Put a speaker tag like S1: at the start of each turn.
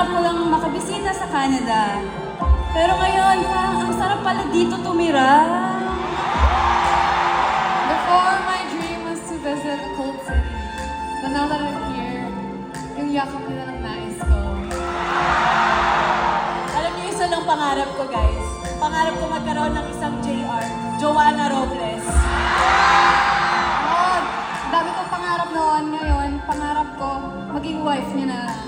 S1: pangarap ko lang makabisita sa Canada. Pero ngayon, parang ang sarap pala dito tumira.
S2: Before, my dream was to visit a cold city. But now that I'm here, yung yakap nila ng nais ko.
S1: Alam niyo, isa lang pangarap ko, guys. Pangarap ko magkaroon ng isang JR, Joanna Robles.
S2: Oh, dami kong pangarap noon. Ngayon, pangarap ko maging wife niya na.